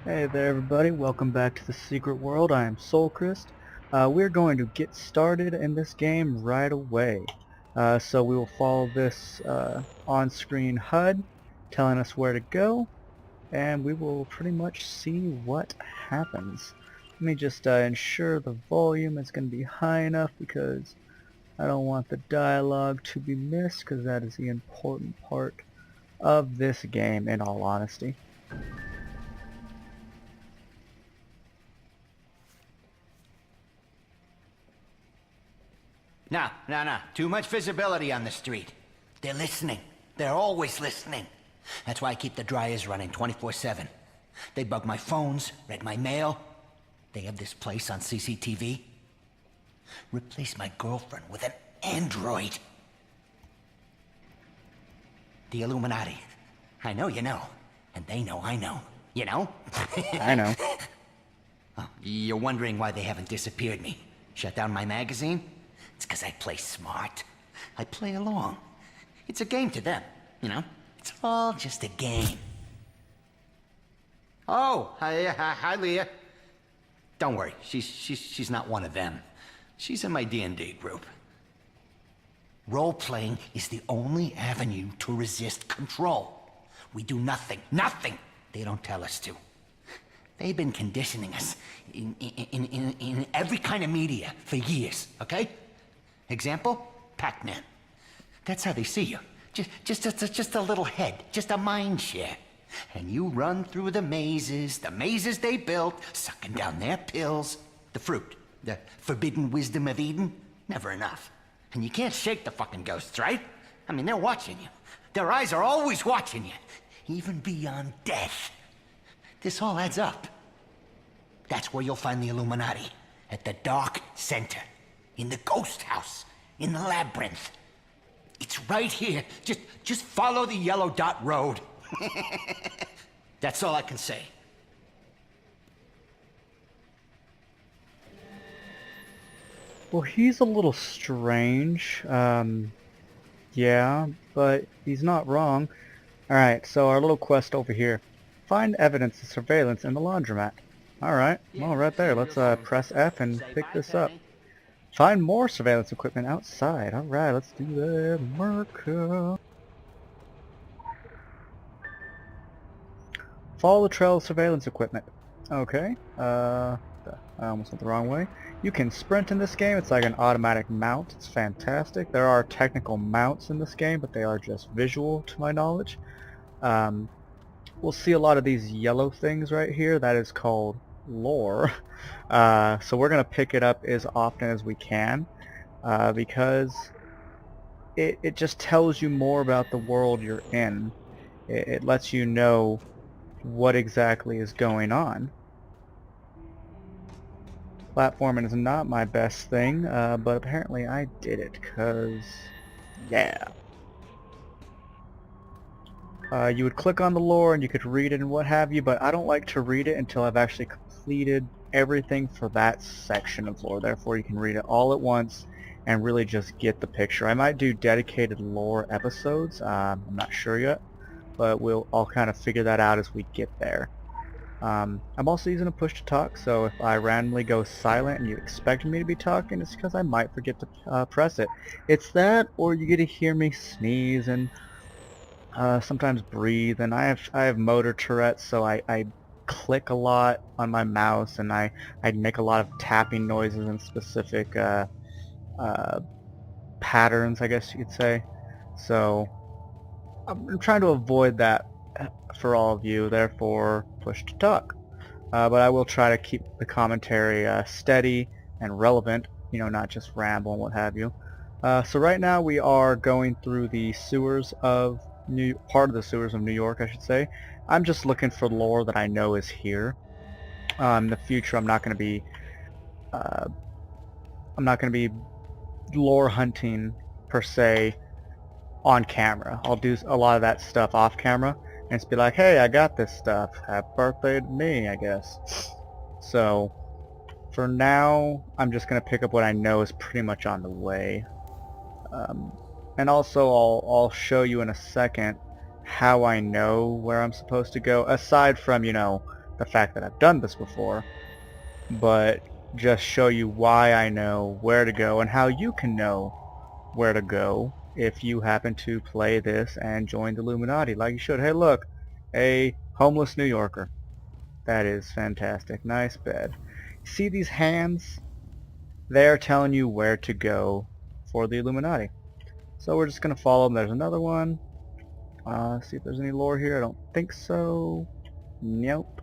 Hey there everybody, welcome back to the Secret World. I am Soulkrist. We're going to get started in this game right away. So we will follow this on-screen HUD telling us where to go, and we will pretty much see what happens. Let me just ensure the volume is going to be high enough because I don't want the dialogue to be missed, because that is the important part of this game in all honesty. No. Too much visibility on the street. They're listening. They're always listening. That's why I keep the dryers running 24/7. They bug my phones, read my mail. They have this place on CCTV. Replace my girlfriend with an android. The Illuminati. I know you know. And they know I know. You know? I know. Oh, you're wondering why they haven't disappeared me. Shut down my magazine? It's because I play smart. I play along. It's a game to them, you know? It's all just a game. Oh, hi, Leah. Don't worry, she's not one of them. She's in my D&D group. Role-playing is the only avenue to resist control. We do nothing they don't tell us to. They've been conditioning us in every kind of media for years, okay? Example, Pac-Man. That's how they see you. Just a little head, just a mind share. And you run through the mazes they built, sucking down their pills. The fruit, the forbidden wisdom of Eden, never enough. And you can't shake the fucking ghosts, right? I mean, they're watching you. Their eyes are always watching you, even beyond death. This all adds up. That's where you'll find the Illuminati, at the dark center, in the ghost house, in the labyrinth. It's right here. Just follow the yellow dot road. That's all I can say. Well, he's a little strange. Yeah, but he's not wrong. Alright, so our little quest over here. Find evidence of surveillance in the laundromat. Alright, well, right there. Let's press F and pick this up. Find more surveillance equipment outside. Alright, let's do that. America. Follow the trail of surveillance equipment. Okay, I almost went the wrong way. You can sprint in this game. It's like an automatic mount. It's fantastic. There are technical mounts in this game, but they are just visual to my knowledge. We'll see a lot of these yellow things right here. That is called lore. So we're going to pick it up as often as we can because it just tells you more about the world you're in. It lets you know what exactly is going on. Platforming is not my best thing, but apparently I did it, because, yeah. You would click on the lore and you could read it and what have you, but I don't like to read it until I've actually completed everything for that section of lore. Therefore you can read it all at once and really just get the picture. I might do dedicated lore episodes, I'm not sure yet, but I'll kind of figure that out as we get there. I'm also using a push to talk, so if I randomly go silent and you expect me to be talking, it's because I might forget to press it. It's that, or you get to hear me sneeze and sometimes breathe, and I have motor Tourette's, so I click a lot on my mouse, and I make a lot of tapping noises in specific patterns, I guess you could say. So I'm trying to avoid that for all of you, therefore push to talk. But I will try to keep the commentary steady and relevant, you know, not just ramble and what have you. So right now we are going through the sewers of part of the sewers of New York, I should say. I'm just looking for lore that I know is here. In the future, I'm not going to be lore hunting per se on camera. I'll do a lot of that stuff off camera and just be like, hey, I got this stuff. Happy birthday to me, I guess. So for now, I'm just going to pick up what I know is pretty much on the way. And also I'll show you in a second how I know where I'm supposed to go, aside from, you know, the fact that I've done this before, but just show you why I know where to go and how you can know where to go if you happen to play this and join the Illuminati like you should. Hey look, a homeless New Yorker. That is fantastic. Nice bed. See these hands? They're telling you where to go for the Illuminati. So we're just going to follow them. There's another one. See if there's any lore here. I don't think so. Nope.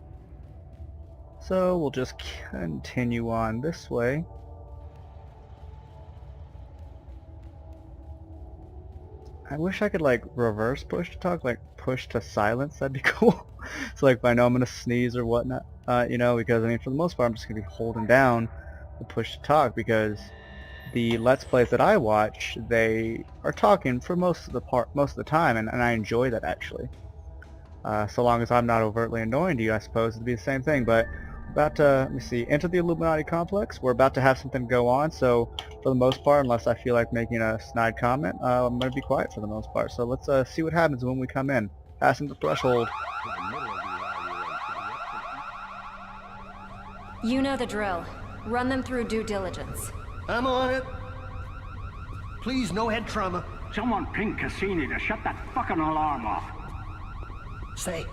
So we'll just continue on this way. I wish I could like reverse push to talk, like push to silence. That'd be cool. So like if I know I'm gonna sneeze or whatnot, you know, because I mean for the most part I'm just gonna be holding down the push to talk, because the Let's Plays that I watch, they are talking for most of the time, and I enjoy that actually. So long as I'm not overtly annoying to you, I suppose it'd be the same thing. But about to, let me see, enter the Illuminati complex. We're about to have something go on, so for the most part, unless I feel like making a snide comment, I'm going to be quiet for the most part. So let's see what happens when we come in. Passing the threshold. You know the drill. Run them through due diligence. I'm on it. Please, no head trauma. Someone ping Cassini to shut that fucking alarm off. Say,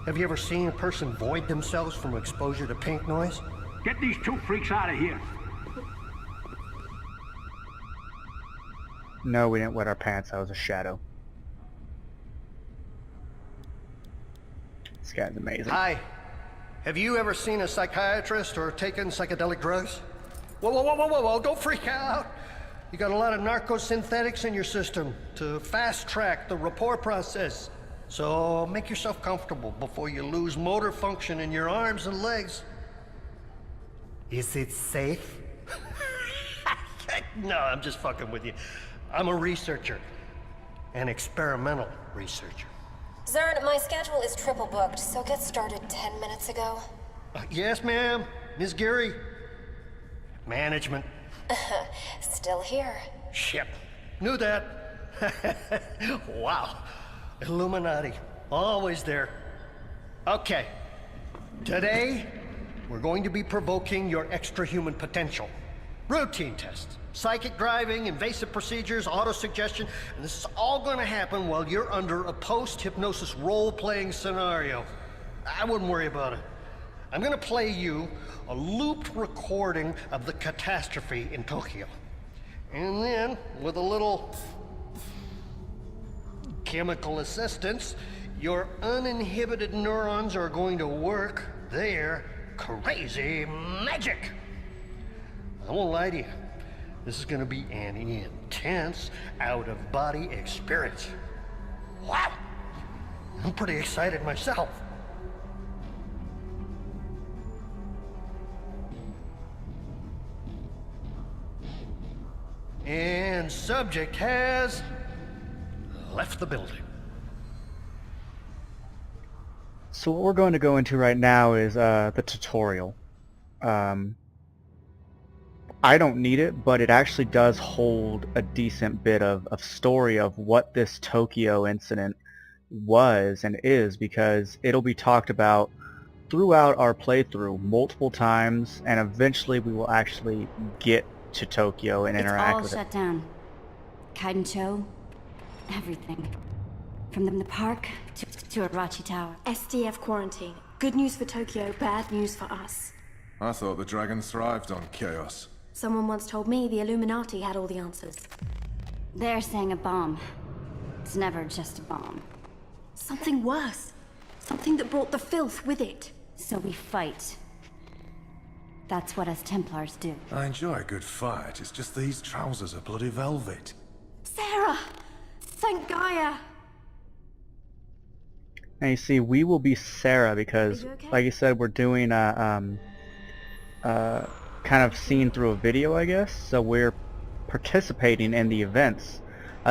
have you ever seen a person void themselves from exposure to pink noise? Get these two freaks out of here. No, we didn't wet our pants. That was a shadow. This guy's amazing. Hi. Have you ever seen a psychiatrist or taken psychedelic drugs? Whoa, whoa, whoa, whoa, whoa, whoa, don't freak out. You got a lot of narcosynthetics in your system to fast-track the rapport process. So make yourself comfortable before you lose motor function in your arms and legs. Is it safe? No, I'm just fucking with you. I'm a researcher. An experimental researcher. Zern, my schedule is triple booked, so get started 10 minutes ago. Yes, ma'am. Ms. Geary. Management. Still here. Shit. Knew that. Wow. Illuminati. Always there. Okay. Today, we're going to be provoking your extra-human potential. Routine tests. Psychic driving, invasive procedures, auto-suggestion, and this is all going to happen while you're under a post-hypnosis role-playing scenario. I wouldn't worry about it. I'm going to play you a looped recording of the catastrophe in Tokyo. And then, with a little chemical assistance, your uninhibited neurons are going to work their crazy magic. I won't lie to you. This is going to be an intense, out-of-body experience. Wow! I'm pretty excited myself. And subject has left the building. So what we're going to go into right now is the tutorial. I don't need it, but it actually does hold a decent bit of story of what this Tokyo incident was and is, because it'll be talked about throughout our playthrough multiple times, and eventually we will actually get to Tokyo and interact with it. It's all shut down. Kaidencho, everything. From the park to Arachi Tower. SDF quarantine. Good news for Tokyo, bad news for us. I thought the dragons thrived on chaos. Someone once told me the Illuminati had all the answers. They're saying a bomb. It's never just a bomb. Something worse. Something that brought the filth with it. So we fight. That's what us Templars do. I enjoy a good fight, it's just these trousers are bloody velvet. Sarah! Thank Gaia! And you see, we will be Sarah because, Are you okay? like you said, we're doing a kind of scene through a video, I guess. So we're participating in the events.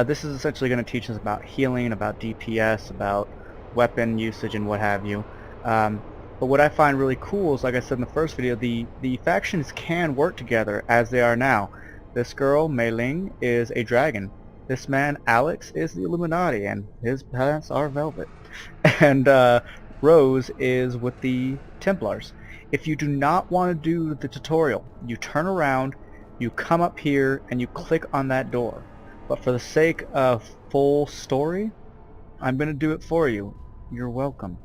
This is essentially going to teach us about healing, about DPS, about weapon usage, and what have you. But what I find really cool is, like I said in the first video, the factions can work together as they are now. This girl, Mei Ling, is a dragon. This man, Alex, is the Illuminati, and his pants are velvet. And Rose is with the Templars. If you do not want to do the tutorial, you turn around, you come up here, and you click on that door. But for the sake of full story, I'm going to do it for you. You're welcome.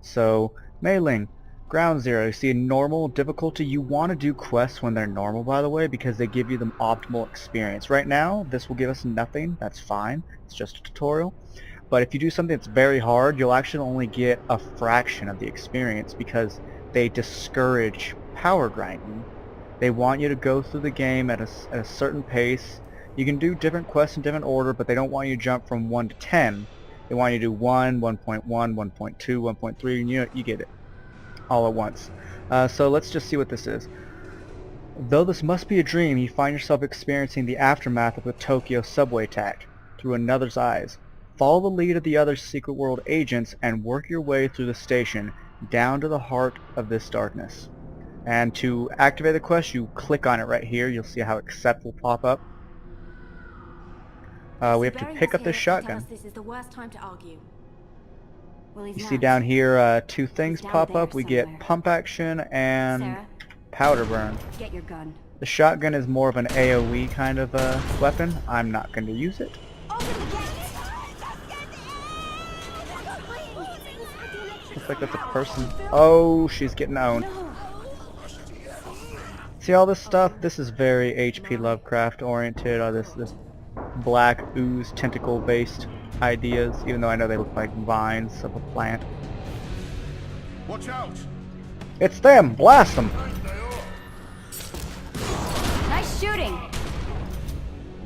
So, Mei Ling, Ground Zero, you see normal difficulty. You want to do quests when they're normal, by the way, because they give you the optimal experience. Right now, this will give us nothing. That's fine. It's just a tutorial. But if you do something that's very hard, you'll actually only get a fraction of the experience because they discourage power grinding. They want you to go through the game at a certain pace. You can do different quests in different order, but they don't want you to jump from 1 to 10. They want you to do 1, 1.1, 1.2, 1.3, and you get it all at once. So let's just see what this is. Though this must be a dream, you find yourself experiencing the aftermath of the Tokyo subway attack through another's eyes. Follow the lead of the other Secret World agents and work your way through the station down to the heart of this darkness. And to activate the quest, you click on it right here. You'll see how accept will pop up. We have to pick up this shotgun. This is the worst time to argue. Well, he's You not. see down here two things down pop there up. We get somewhere. pump action and Sarah, powder burn. get your gun. The shotgun is more of an AoE kind of weapon. I'm not going to use it. Looks like that's a person. Oh, she's getting owned. See all this stuff? This is very H.P. Lovecraft oriented. This black ooze tentacle based ideas, even though I know they look like vines of a plant. Watch out! It's them! Blast them! Nice shooting.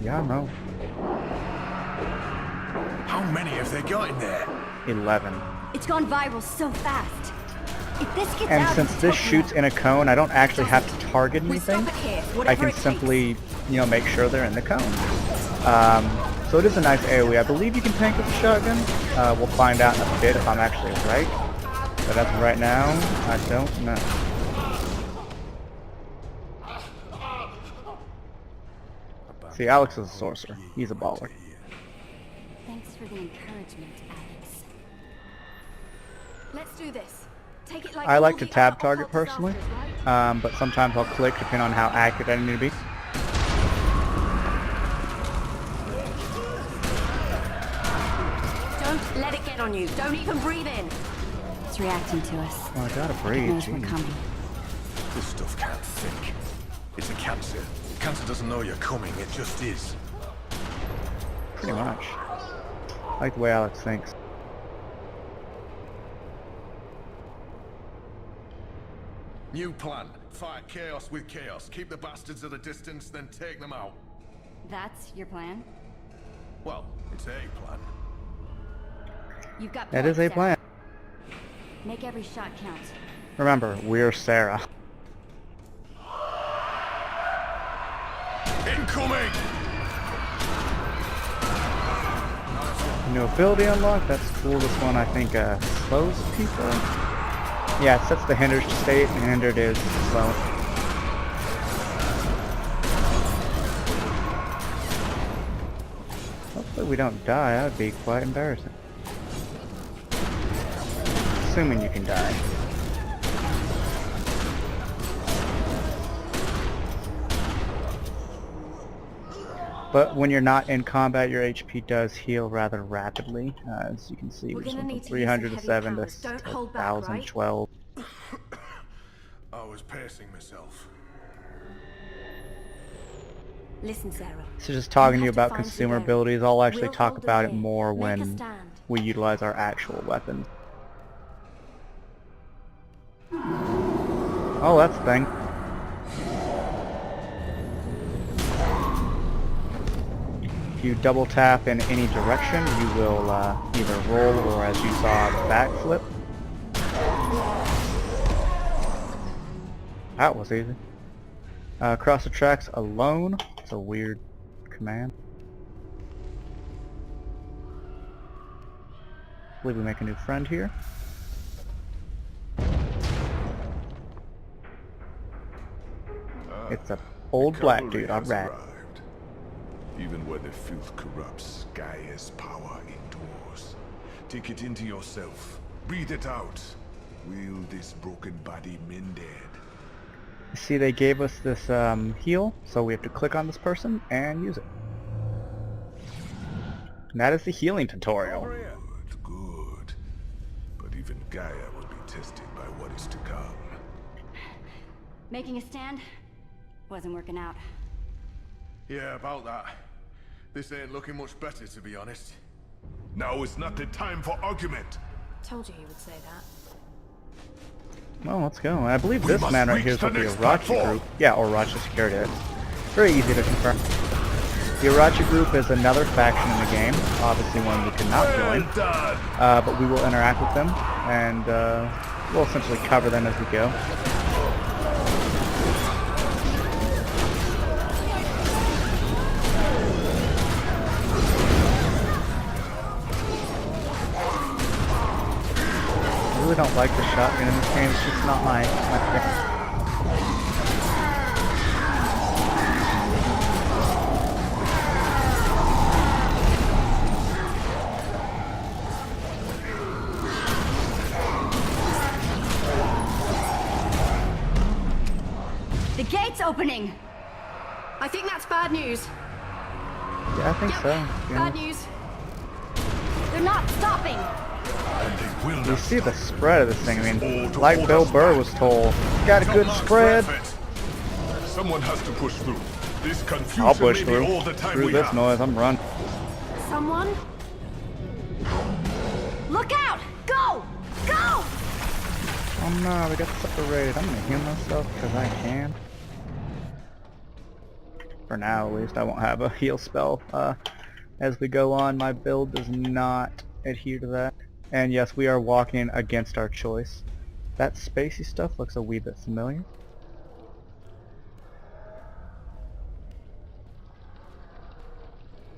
Yeah, I know. How many have they got in there? 11. It's gone viral so fast. If this gets And out, since it's this Tokyo. shoots in a cone, I don't actually have to target We anything. stop it here, I whatever can it takes. simply, make sure they're in the cone. So it is a nice AoE. I believe you can tank with a shotgun. We'll find out in a bit if I'm actually right. But as of right now, I don't know. See, Alex is a sorcerer. He's a baller. Thanks for the encouragement, Alex. Let's do this. Take it like I all like to the tab other target occult personally, disasters, right? but sometimes I'll click depending on how accurate I need to be. Don't let it get on you. Don't even breathe in. It's reacting to us. Oh, I gotta It breathe. knows we're Jeez. coming. This stuff can't think. It's a cancer. Cancer doesn't know you're coming, it just is. Pretty much. I like the way Alex thinks. New plan. Fight chaos with chaos. Keep the bastards at a distance, then take them out. That's your plan? Well, it's a plan. You've got That is a points, plan. Sarah. Make every shot count. Remember, we're Sarah. Incoming! New ability unlocked. That's cool. This one, I think, slows people. Yeah, it sets the hindered to state, and hindered is slow. Hopefully we don't die. That would be quite embarrassing. Assuming you can die. But when you're not in combat, your HP does heal rather rapidly. As you can see, We're we just gonna went need from to use 300 some to heavy 7 powers. to Don't hold back, right? 1012. I was pacing myself. Listen, Sarah. So just talking to you have to about find consumer Sudare. abilities, I'll actually We'll talk hold about them it here. more Make a when stand. we utilize our actual weapons. Oh, that's the thing. If you double tap in any direction, you will either roll or, as you saw, backflip. That was easy. Cross the tracks alone. It's a weird command. I believe we make a new friend here. It's a old black dude, alright. Even where the filth corrupts, Gaia's power endures. Take it into yourself. Breathe it out. Will this broken body mended? You see, they gave us this heal, so we have to click on this person and use it. And that is the healing tutorial. Good, good. But even Gaia will be tested by what is to come. Making a stand wasn't working out. Yeah, about that. This ain't looking much better, to be honest. Now is not the time for argument. Told you he would say that. Well, let's go. I believe We this must man right reach here is the with the next Irachi platform. group. Yeah, or Irachi security. It's very easy to confirm. The Irachi group is another faction in the game, obviously one we cannot join. Well done. But we will interact with them, and we'll essentially cover them as we go. I really don't like the shotgun in this game, it's just not my thing. The gate's opening! I think that's bad news. Yeah, I think so. Bad news. They're not stopping! And they will You not see the stop. spread of this thing. I All mean, to like hold Bill us Burr back. was told, got a good Come on, spread. Prophet. Someone has to push through. This confusion I'll push may through. be all the time Screw we this have. noise, I'm run. Someone? Look out! Go! Go! Oh no, we got separated. I'm gonna heal myself because I can. For now, at least, I won't have a heal spell. As we go on, my build does not adhere to that. And yes, we are walking against our choice. That spacey stuff looks a wee bit familiar.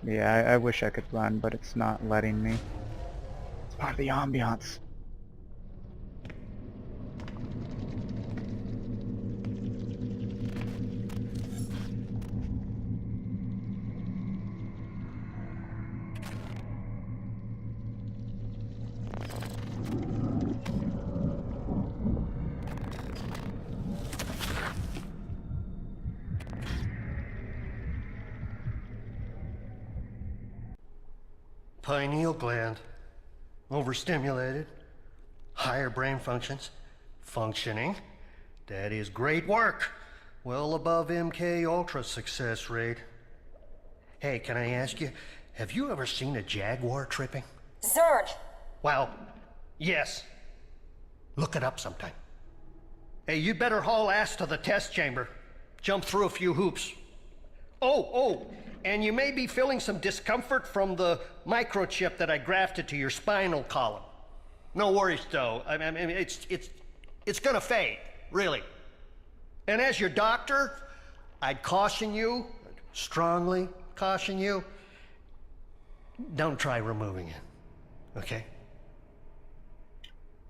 Yeah, I wish I could run, but it's not letting me. It's part of the ambiance. Pineal gland. Overstimulated. Higher brain functions. Functioning. That is great work. Well above MK Ultra success rate. Hey, can I ask you, have you ever seen a jaguar tripping? Zern! Well, yes. Look it up sometime. Hey, you'd better haul ass to the test chamber. Jump through a few hoops. Oh, and you may be feeling some discomfort from the microchip that I grafted to your spinal column. No worries, though. I mean, it's gonna fade, really. And as your doctor, I'd caution you, strongly caution you, don't try removing it, okay?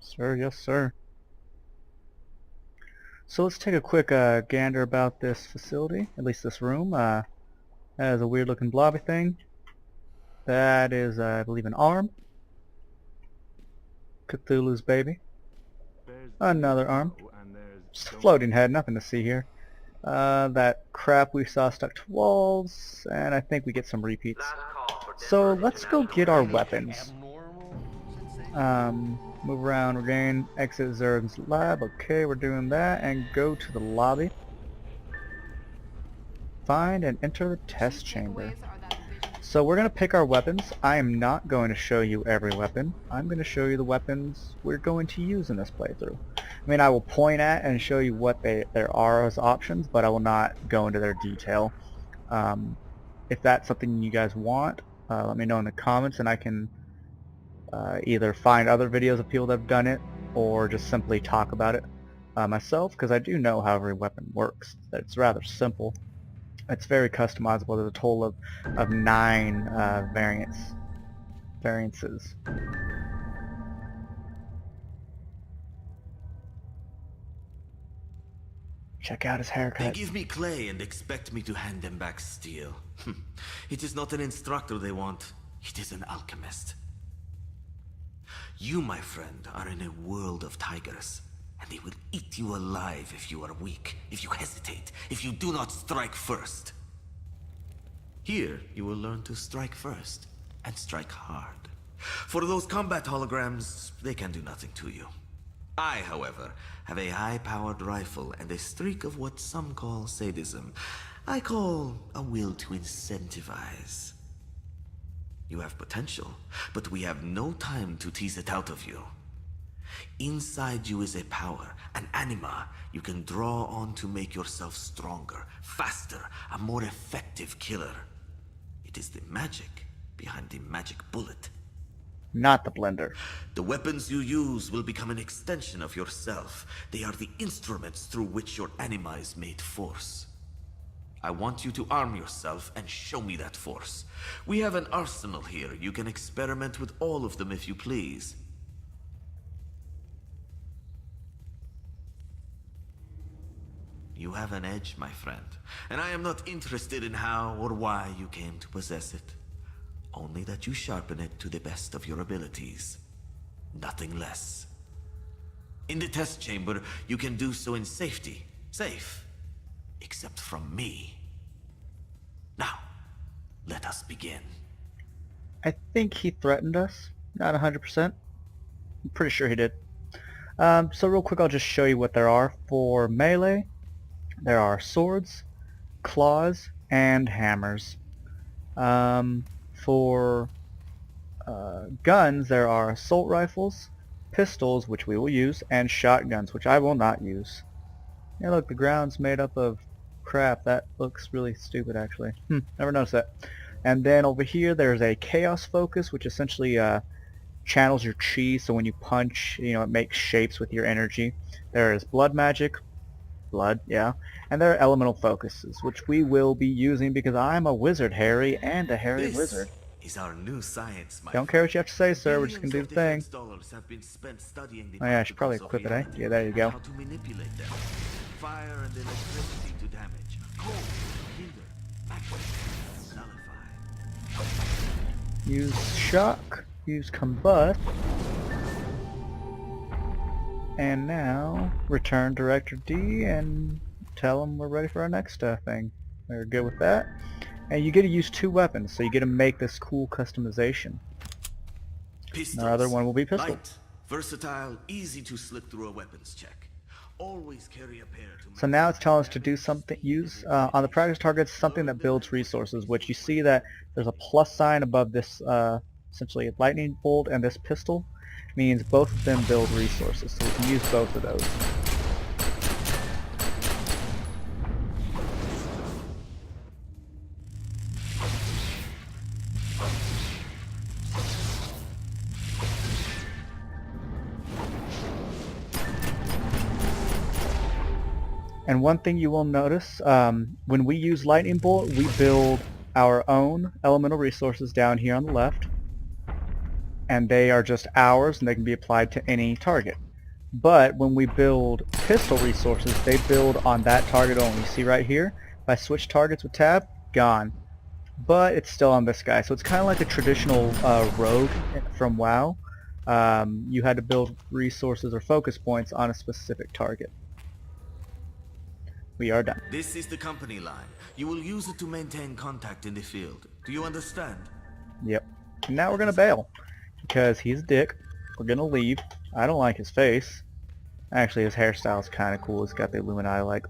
Sir, yes sir. So let's take a quick gander about this facility, at least this room. That is a weird looking blobby thing. That is, I believe, an arm. Cthulhu's baby. Another arm. Just a floating head, nothing to see here. That crap we saw stuck to walls, and I think we get some repeats. So let's go get our weapons. Move around, regain, exit Zern's lab. Okay, we're doing that, and go to the lobby. Find and enter the test chamber. So we're going to pick our weapons. I am not going to show you every weapon. I'm going to show you the weapons we're going to use in this playthrough. I mean, I will point at and show you what there are as options, but I will not go into their detail. If that's something you guys want, let me know in the comments, and I can either find other videos of people that have done it, or just simply talk about it myself, because I do know how every weapon works. It's rather simple. It's very customizable. There's a total of 9 variances. Check out his They haircut. give me clay and expect me to hand them back steel. It is not an instructor they want, it is an alchemist. You, my friend, are in a world of tigers, and they will eat you alive if you are weak, if you hesitate, if you do not strike first. Here, you will learn to strike first, and strike hard. For those combat holograms, they can do nothing to you. I, however, have a high-powered rifle and a streak of what some call sadism. I call a will to incentivize. You have potential, but we have no time to tease it out of you. Inside you is a power, an anima you can draw on to make yourself stronger, faster, a more effective killer. It is the magic behind the magic bullet. Not the blender. The weapons you use will become an extension of yourself. They are the instruments through which your anima is made force. I want you to arm yourself and show me that force. We have an arsenal here. You can experiment with all of them if you please. You have an edge, my friend, and I am not interested in how or why you came to possess it. Only that you sharpen it to the best of your abilities. Nothing less. In the test chamber, you can do so in safety. Safe. Except from me. Now, let us begin. I think he threatened us. Not 100%. I'm pretty sure he did. So real quick, I'll just show you what there are. For melee, there are swords, claws, and hammers. For guns, there are assault rifles, pistols, which we will use, and shotguns, which I will not use. Yeah, look, the ground's made up of crap. That looks really stupid, actually. Never noticed that. And then over here, there's a chaos focus, which essentially channels your chi, so when you punch, you know, it makes shapes with your energy. There is blood magic, yeah, and there are elemental focuses, which we will be using because I'm a wizard, Harry, and a hairy wizard. Is our new science, my Don't care what you have to say, sir. We're just gonna do the thing. Dollars have been spent studying the Oh yeah, I should probably particles equip of it, eh? reality Yeah, there you and go. how to manipulate them. Fire and electricity to damage. Cold, hinder, magnet, nullify. Use shock, use combust, and now return Director D and tell him we're ready for our next thing. We're good with that. And you get to use 2 weapons, so you get to make this cool customization. Pistols. The other one will be pistol. Light, versatile, easy to slip through a weapons check. Always carry a pair to. So now it's telling us to do something, use on the practice targets something that builds resources, which you see that there's a plus sign above this essentially a lightning bolt and this pistol means both of them build resources, so we can use both of those. And one thing you will notice, when we use Lightning Bolt, we build our own elemental resources down here on the left. And they are just ours, and they can be applied to any target. But when we build pistol resources, they build on that target only. See right here? If I switch targets with tab, gone. But it's still on this guy. So it's kind of like a traditional rogue from WoW. You had to build resources or focus points on a specific target. We are done. This is the company line. You will use it to maintain contact in the field. Do you understand? Yep. And now we're gonna bail. Because he's a dick. We're gonna leave. I don't like his face. Actually, his hairstyle is kind of cool. He's got the Illuminati, like,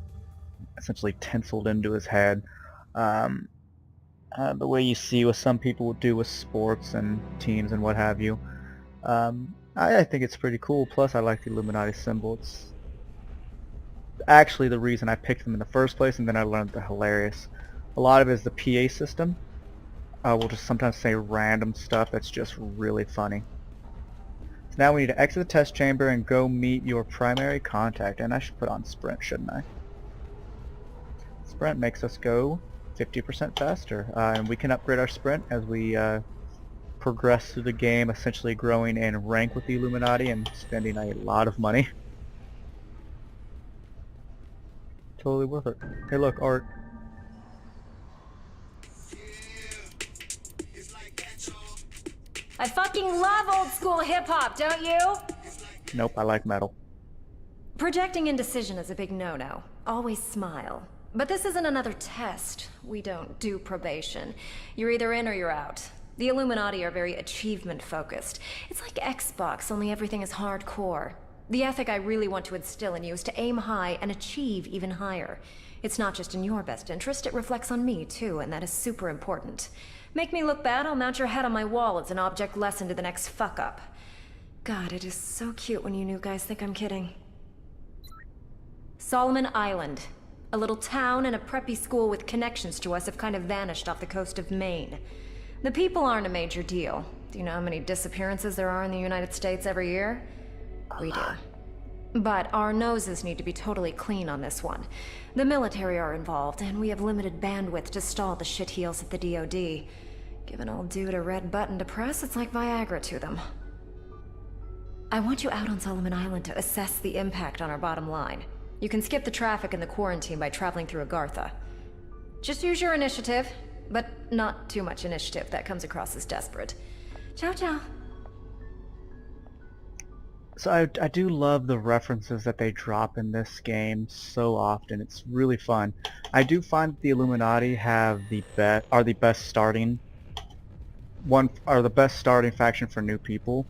essentially tinseled into his head. The way you see what some people would do with sports and teams and what have you. I think it's pretty cool. Plus, I like the Illuminati symbol. It's actually the reason I picked them in the first place, and then I learned they're hilarious. A lot of it is the PA system. We'll just sometimes say random stuff that's just really funny. So now we need to exit the test chamber and go meet your primary contact. And I should put on sprint, shouldn't I? Sprint makes us go 50% faster. And we can upgrade our sprint as we progress through the game, essentially growing in rank with the Illuminati and spending a lot of money. Totally worth it. Hey look, art. I fucking love old school hip-hop, don't you? Nope, I like metal. Projecting indecision is a big no-no. Always smile. But this isn't another test. We don't do probation. You're either in or you're out. The Illuminati are very achievement-focused. It's like Xbox, only everything is hardcore. The ethic I really want to instill in you is to aim high and achieve even higher. It's not just in your best interest, it reflects on me, too, and that is super important. Make me look bad, I'll mount your head on my wall as an object lesson to the next fuck-up. God, it is so cute when you new guys think I'm kidding. Solomon Island. A little town and a preppy school with connections to us have kind of vanished off the coast of Maine. The people aren't a major deal. Do you know how many disappearances there are in the United States every year? We do. But our noses need to be totally clean on this one. The military are involved, and we have limited bandwidth to stall the shitheels at the DoD. Give an old dude a red button to press, it's like Viagra to them. I want you out on Solomon Island to assess the impact on our bottom line. You can skip the traffic and the quarantine by traveling through Agartha. Just use your initiative, but not too much initiative. That comes across as desperate. Ciao, ciao. So I do love the references that they drop in this game so often. It's really fun. I do find that the Illuminati have the best starting faction for new people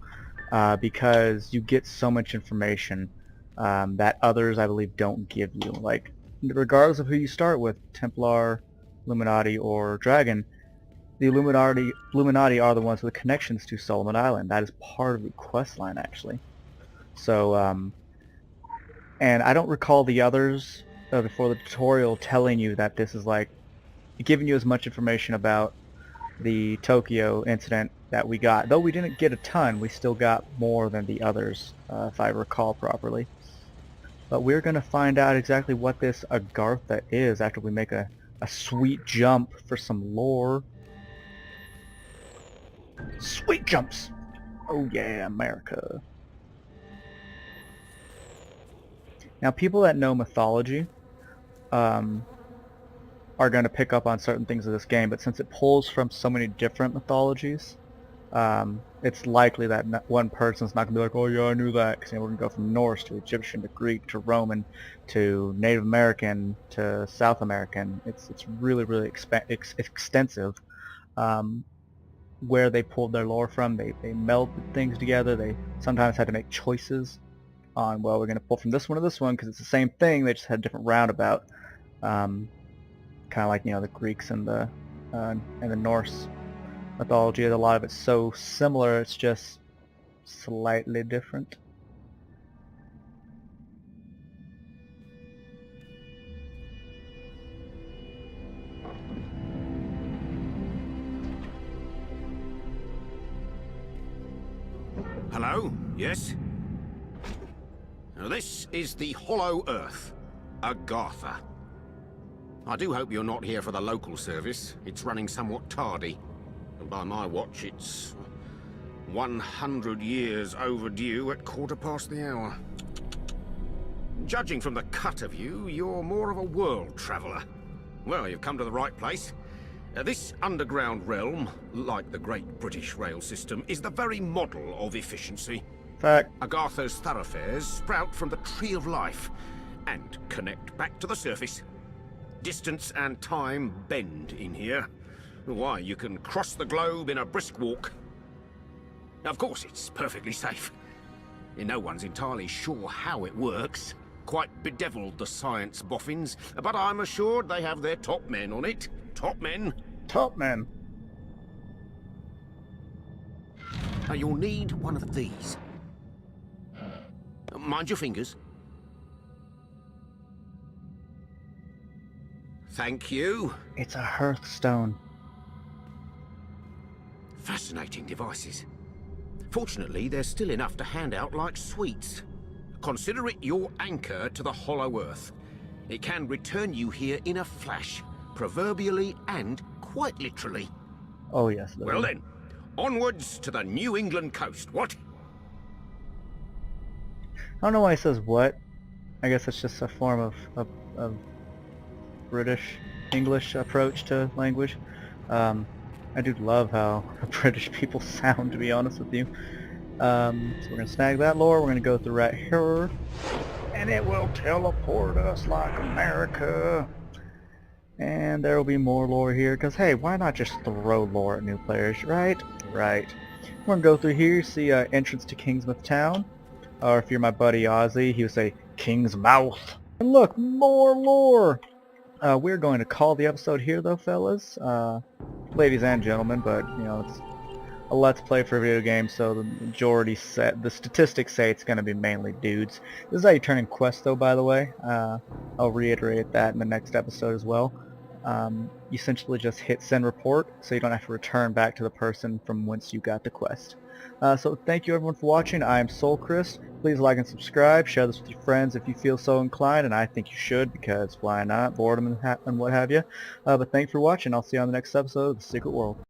because you get so much information that others, I believe, don't give you. Like, regardless of who you start with, Templar, Illuminati, or Dragon, the Illuminati are the ones with connections to Solomon Island. That is part of the quest line, actually. So, and I don't recall the others before the tutorial telling you that this is like giving you as much information about the Tokyo incident that we got. Though we didn't get a ton, we still got more than the others, if I recall properly. But we're going to find out exactly what this Agartha is after we make a sweet jump for some lore. Sweet jumps! Oh yeah, America. Now, people that know mythology are going to pick up on certain things of this game, but since it pulls from so many different mythologies, it's likely that one person's not going to be like, oh yeah, I knew that, because we're going to go from Norse to Egyptian to Greek to Roman to Native American to South American. It's really, really extensive. Where they pulled their lore from, they melded things together. They sometimes had to make choices on, well, we're going to pull from this one to this one because it's the same thing, they just had a different roundabout. Kind of like, you know, the Greeks and the Norse mythology. A lot of it's so similar, it's just slightly different. Hello? Yes? Now this is the Hollow Earth, Agartha. I do hope you're not here for the local service. It's running somewhat tardy. And by my watch, it's 100 years overdue at 1/4 the hour. Judging from the cut of you, you're more of a world traveler. Well, you've come to the right place. This underground realm, like the great British rail system, is the very model of efficiency. Fact. Agartha's thoroughfares sprout from the Tree of Life and connect back to the surface. Distance and time bend in here. Why, you can cross the globe in a brisk walk. Of course, it's perfectly safe. No one's entirely sure how it works. Quite bedeviled, the science boffins, but I'm assured they have their top men on it. Top men. Top men. Now, you'll need one of these. Mind your fingers. Thank you. It's a hearthstone. Fascinating devices. Fortunately, there's still enough to hand out like sweets. Consider it your anchor to the Hollow Earth. It can return you here in a flash, proverbially and quite literally. Oh yes. Well then, onwards to the New England coast, what? I don't know why he says what. I guess it's just a form of British English approach to language. I I do love how British people sound, to be honest with you. So we're going to snag that lore. We're going to go through right here. And it will teleport us like America. And there will be more lore here, because hey, why not just throw lore at new players, right? Right. We're going to go through here, see entrance to Kingsmouth Town. Or if you're my buddy Ozzy, he would say King's Mouth. And look, more lore! We're going to call the episode here though, fellas. Ladies and gentlemen, but you know, it's a let's play for a video game, so the statistics say it's going to be mainly dudes. This is how you turn in quests though, by the way. I'll reiterate that in the next episode as well. You essentially just hit send report, so you don't have to return back to the person from whence you got the quest. So thank you everyone for watching. I am Soulkrist. Please like and subscribe. Share this with your friends if you feel so inclined, and I think you should, because why not? Boredom and what have you. But thanks for watching. I'll see you on the next episode of The Secret World.